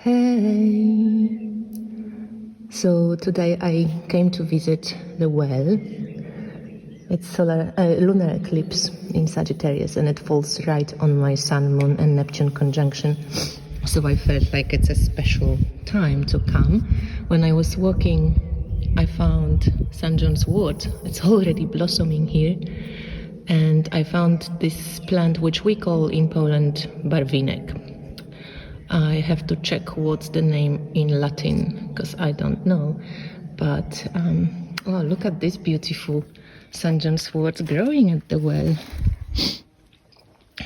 Hey! So today I came to visit the well. It's lunar eclipse in Sagittarius, and it falls right on my Sun, Moon and Neptune conjunction. So I felt like it's a special time to come. When I was walking, I found St. John's wort. It's already blossoming here. And I found this plant, which we call in Poland barwinek. I have to check what's the name in Latin, because I don't know. But, oh, look at this beautiful St. John's wort growing at the well.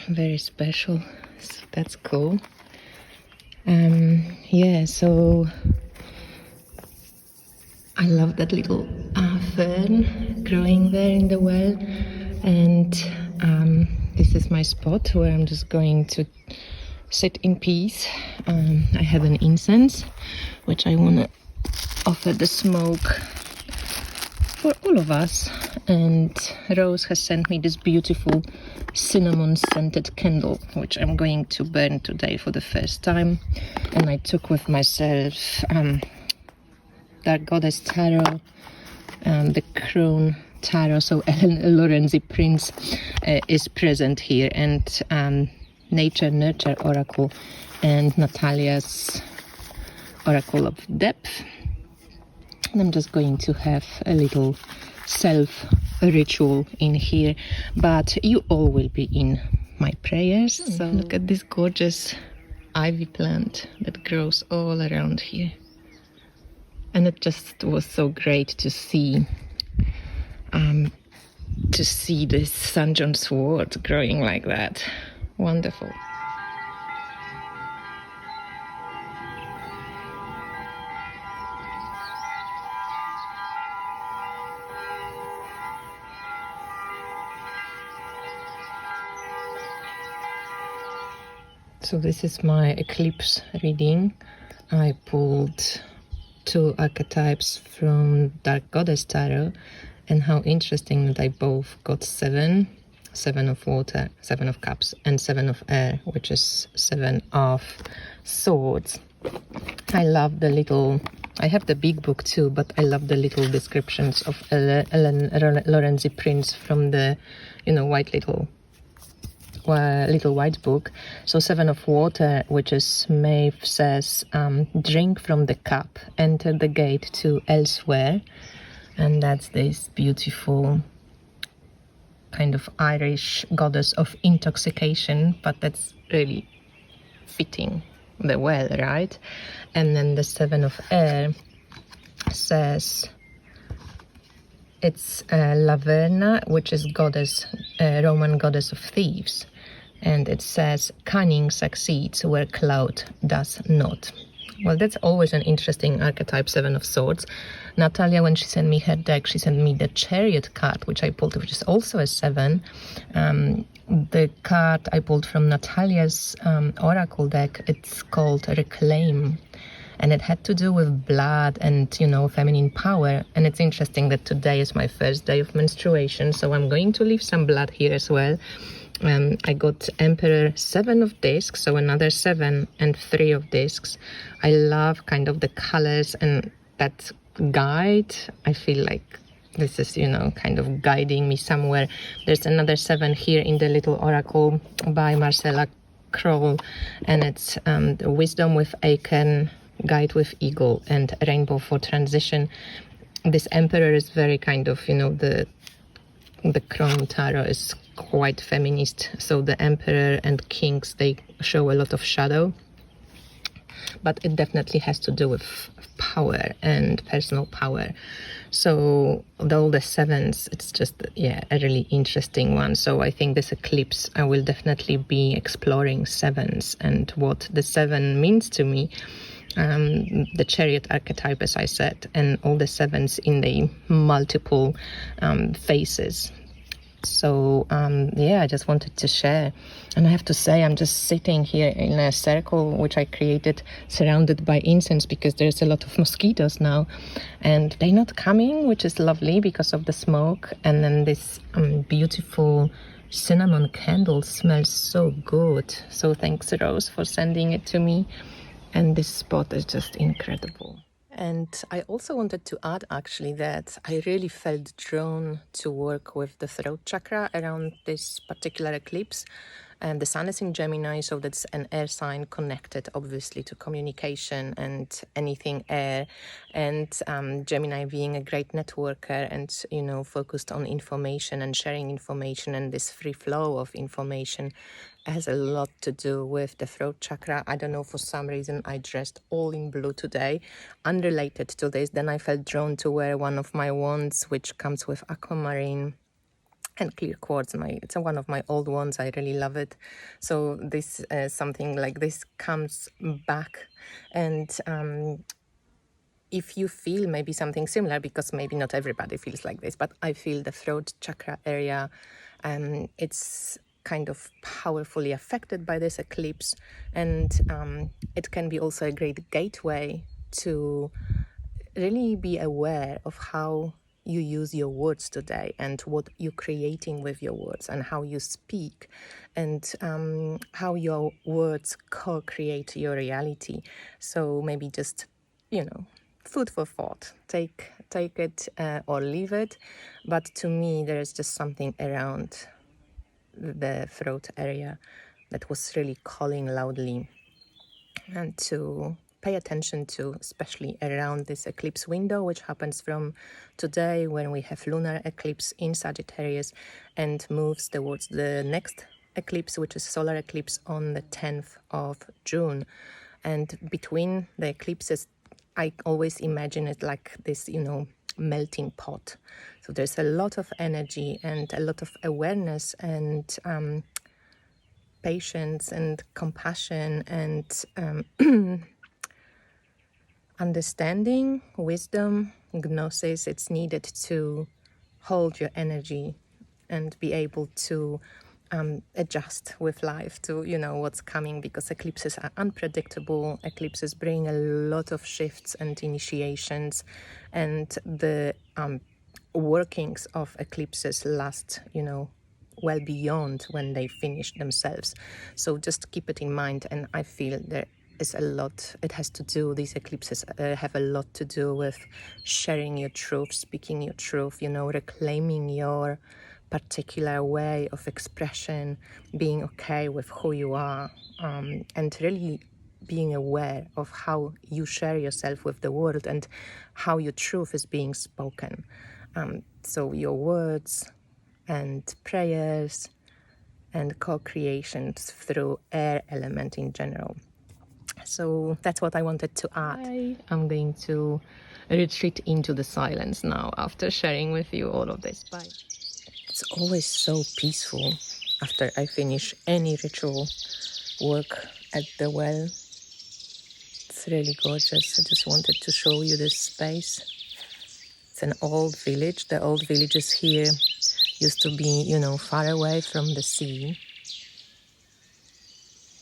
Very special. So that's cool. Yeah, so I love that little fern growing there in the well. And this is my spot where I'm just going to sit in peace. I have an incense, which I want to offer the smoke for all of us. And Rose has sent me this beautiful cinnamon scented candle, which I'm going to burn today for the first time. And I took with myself Dark Goddess Tarot, the Crown Tarot. So Ellen Lorenzi Prince is present here, and Nature Nurture Oracle and Natalia's Oracle of Depth. And I'm just going to have a little self ritual in here, but you all will be in my prayers. So look at this gorgeous ivy plant that grows all around here. And it just was so great to see this St. John's wort growing like that. Wonderful. So this is my eclipse reading. I pulled 2 archetypes from Dark Goddess Tarot, and how interesting that I both got 7 of water, 7 of cups, and 7 of air, which is 7 of swords. I love the little, I have the big book too, but I love the little descriptions of Ellen Lorenzi Prince from the, white little white book. So 7 of water, which is Maeve says, drink from the cup, enter the gate to elsewhere. And that's this beautiful kind of Irish goddess of intoxication, but that's really fitting the well, right? And then the 7 of air says it's Laverna, which is goddess, Roman goddess of thieves. And it says cunning succeeds where cloud does not. Well, that's always an interesting archetype, 7 of swords. Natalia, when she sent me her deck, she sent me the Chariot card, which I pulled, which is also a 7. The card I pulled from Natalia's oracle deck, it's called Reclaim. And it had to do with blood and, feminine power. And it's interesting that today is my first day of menstruation, so I'm going to leave some blood here as well. I got Emperor 7 of discs, so another 7 and 3 of discs. I love kind of the colors and that guide. I feel like this is, kind of guiding me somewhere. There's another 7 here in the little oracle by Marcella Kroll, and it's the Wisdom with Acorn, Guide with Eagle, and Rainbow for Transition. This Emperor is very kind of, the Crown Tarot is quite feminist, so the Emperor and Kings, they show a lot of shadow, but it definitely has to do with power and personal power. So all the 7s, it's just a really interesting one. So I think this eclipse, I will definitely be exploring 7s and what the 7 means to me. The Chariot archetype, as I said, and all the 7s in the multiple phases. So I just wanted to share. And I have to say, I'm just sitting here in a circle which I created surrounded by incense, because there's a lot of mosquitoes now and they're not coming, which is lovely because of the smoke. And then this beautiful cinnamon candle smells so good. So thanks, Rose, for sending it to me. And this spot is just incredible. And I also wanted to add actually that I really felt drawn to work with the throat chakra around this particular eclipse. And the sun is in Gemini, so that's an air sign connected obviously to communication and anything air. And Gemini being a great networker and, you know, focused on information and sharing information and this free flow of information has a lot to do with the throat chakra. I don't know, for some reason I dressed all in blue today, unrelated to this. Then I felt drawn to wear one of my wands, which comes with aquamarine and clear quartz. It's one of my old ones. I really love it. So this something like this comes back. And if you feel maybe something similar, because maybe not everybody feels like this, but I feel the throat chakra area, it's kind of powerfully affected by this eclipse. And it can be also a great gateway to really be aware of how you use your words today and what you're creating with your words and how you speak and how your words co-create your reality. So maybe just, you know, food for thought. Take it or leave it. But to me, there is just something around the throat area that was really calling loudly and to pay attention to, especially around this eclipse window, which happens from today when we have lunar eclipse in Sagittarius and moves towards the next eclipse, which is solar eclipse on the 10th of June. And between the eclipses, I always imagine it like this, you know, melting pot. So there's a lot of energy and a lot of awareness and patience and compassion and understanding, wisdom, gnosis. It's needed to hold your energy and be able to adjust with life to, you know, what's coming, because eclipses are unpredictable. Eclipses bring a lot of shifts and initiations, and the workings of eclipses last, you know, well beyond when they finish themselves. So just keep it in mind. And I feel there is a lot, it has to do, these eclipses have a lot to do with sharing your truth, speaking your truth, you know, reclaiming your particular way of expression, being okay with who you are, and really being aware of how you share yourself with the world and how your truth is being spoken. So your words and prayers and co-creations through air element in general. So that's what I wanted to add. I'm going to retreat into the silence now after sharing with you all of this. Bye. It's always so peaceful after I finish any ritual work at the well. It's really gorgeous. I just wanted to show you this space. It's an old village. The old villages here used to be, you know, far away from the sea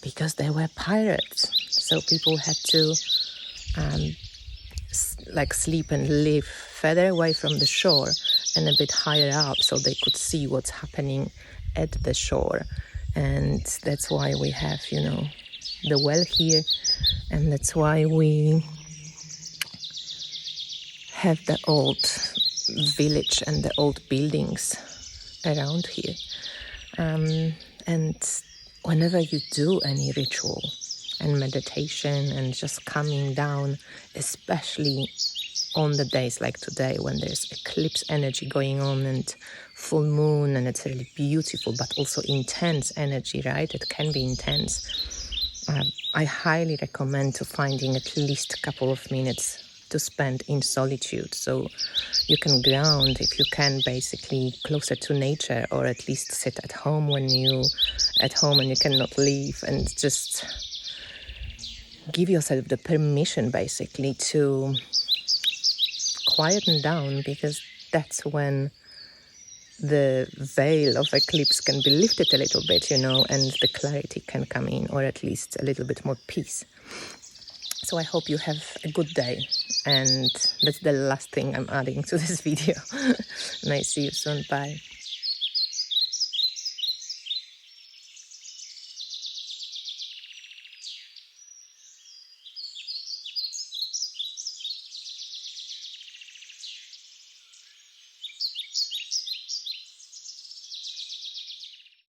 because they were pirates. So people had to sleep and live further away from the shore and a bit higher up so they could see what's happening at the shore. And that's why we have, you know, the well here, and that's why we have the old village and the old buildings around here. And whenever you do any ritual and meditation and just coming down, especially on the days like today when there's eclipse energy going on and full moon, and it's really beautiful but also intense energy, right? It can be intense. I highly recommend to finding at least a couple of minutes to spend in solitude, so you can ground, if you can, basically closer to nature, or at least sit at home when you at home and you cannot leave, and just give yourself the permission basically to quieten down, because that's when the veil of eclipse can be lifted a little bit, you know, and the clarity can come in, or at least a little bit more peace. So I hope you have a good day, and that's the last thing I'm adding to this video. And I see you soon. Bye.